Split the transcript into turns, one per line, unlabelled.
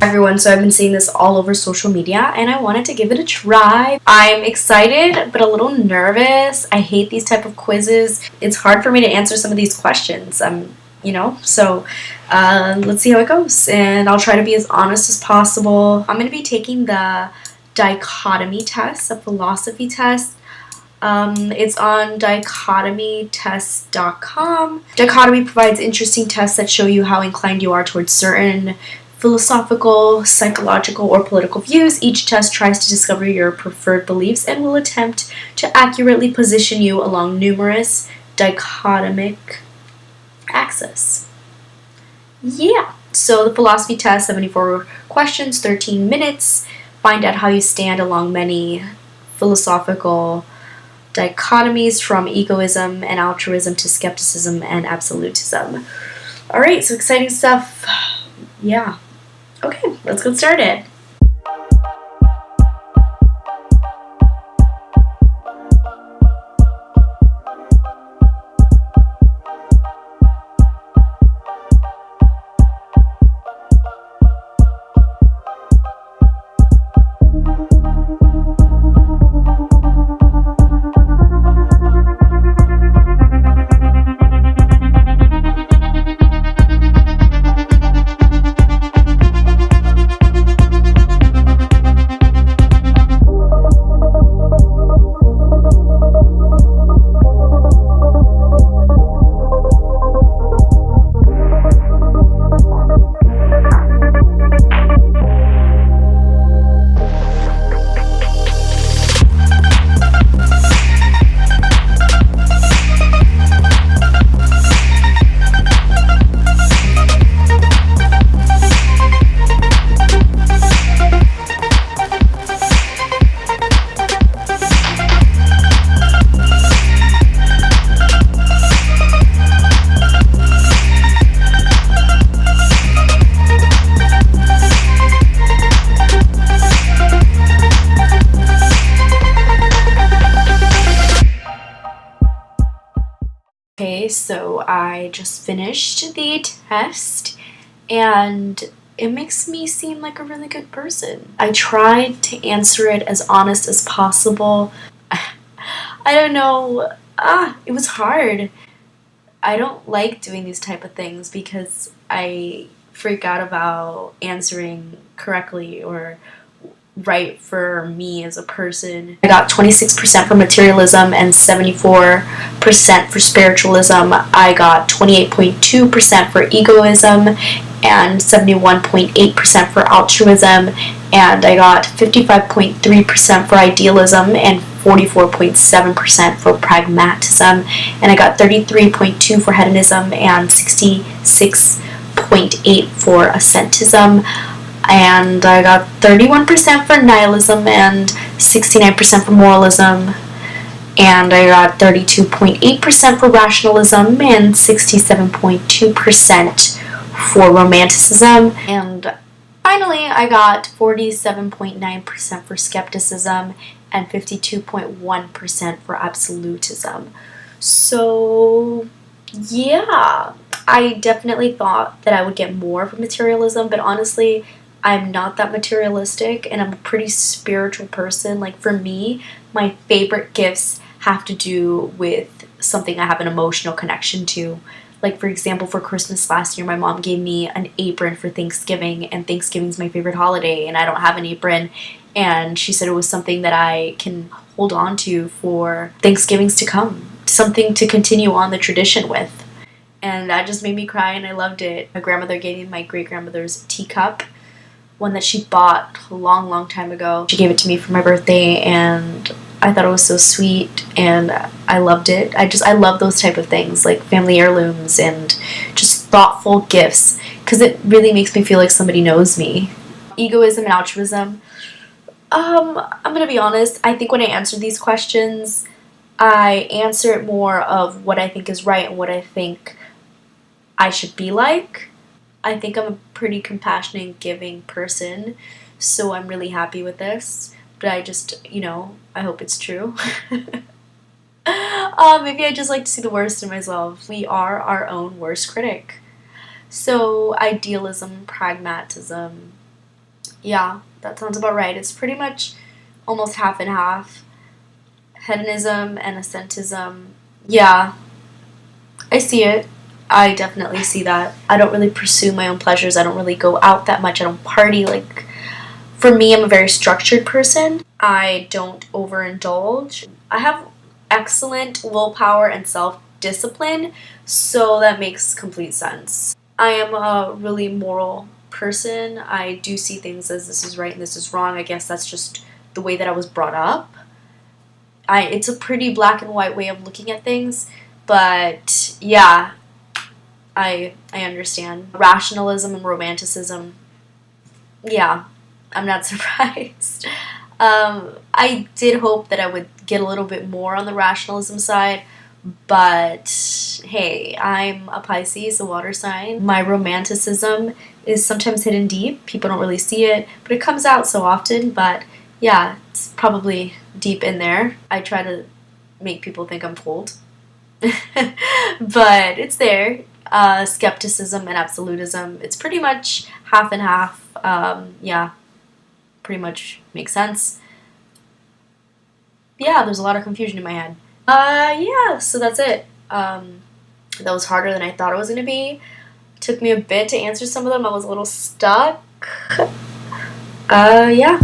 Everyone, so I've been seeing this all over social media and I wanted to give it a try. I'm excited but a little nervous. I hate these type of quizzes. It's hard for me to answer some of these questions. So let's see how it goes, and I'll try to be as honest as possible. I'm going to be taking the Dichotomy test, a philosophy test. It's on dichotomytest.com. Dichotomy provides interesting tests that show you how inclined you are towards certain philosophical, psychological, or political views. Each test tries to discover your preferred beliefs and will attempt to accurately position you along numerous dichotomic axis. Yeah, so the philosophy test, 74 questions, 13 minutes. Find out how you stand along many philosophical dichotomies, from egoism and altruism to skepticism and absolutism. Alright, so exciting stuff. Yeah. Okay, let's get started. Okay, so I just finished the test and it makes me seem like a really good person. I tried to answer it as honest as possible. I don't know. It was hard. I don't like doing these type of things because I freak out about answering correctly or right for me as a person. I got 26% for materialism and 74% for spiritualism. I got 28.2% for egoism and 71.8% for altruism, and I got 55.3% for idealism and 44.7% for pragmatism, and I got 33.2% for hedonism and 66.8% for ascetism. And I got 31% for nihilism and 69% for moralism, and I got 32.8% for rationalism and 67.2% for romanticism, and finally I got 47.9% for skepticism and 52.1% for absolutism. So yeah, I definitely thought that I would get more for materialism, but honestly I'm not that materialistic and I'm a pretty spiritual person. Like, for me, my favorite gifts have to do with something I have an emotional connection to. Like, for example, for Christmas last year, my mom gave me an apron for Thanksgiving, and Thanksgiving's my favorite holiday, and I don't have an apron, and she said it was something that I can hold on to for Thanksgivings to come, something to continue on the tradition with. And that just made me cry, and I loved it. My grandmother gave me my great-grandmother's teacup, one that she bought a long, long time ago. She gave it to me for my birthday, and I thought it was so sweet, and I loved it. I love those type of things, like family heirlooms and just thoughtful gifts, because it really makes me feel like somebody knows me. Egoism and altruism. I'm gonna be honest, I think when I answer these questions, I answer it more of what I think is right and what I think I should be like. I think I'm a pretty compassionate and giving person, so I'm really happy with this. But I just, I hope it's true. Maybe I just like to see the worst in myself. We are our own worst critic. So idealism, pragmatism, Yeah, that sounds about right. It's pretty much almost half and half. Hedonism and ascetism. Yeah, I see it. I definitely see that. I don't really pursue my own pleasures. I don't really go out that much. I don't party. Like, for me, I'm a very structured person. I don't overindulge. I have excellent willpower and self discipline, so that makes complete sense. I am a really moral person. I do see things as this is right and this is wrong. I guess that's just the way that I was brought up. It's a pretty black and white way of looking at things, but yeah, I understand. Rationalism and romanticism. Yeah, I'm not surprised. I did hope that I would get a little bit more on the rationalism side, but hey, I'm a Pisces, a water sign. My romanticism is sometimes hidden deep. People don't really see it, but it comes out so often. But yeah, it's probably deep in there. I try to make people think I'm cold, but it's there. Skepticism and absolutism. It's pretty much half and half. Yeah, pretty much makes sense. Yeah, there's a lot of confusion in my head. Yeah, so that's it. That was harder than I thought it was gonna be. Took me a bit to answer some of them. I was a little stuck. Yeah.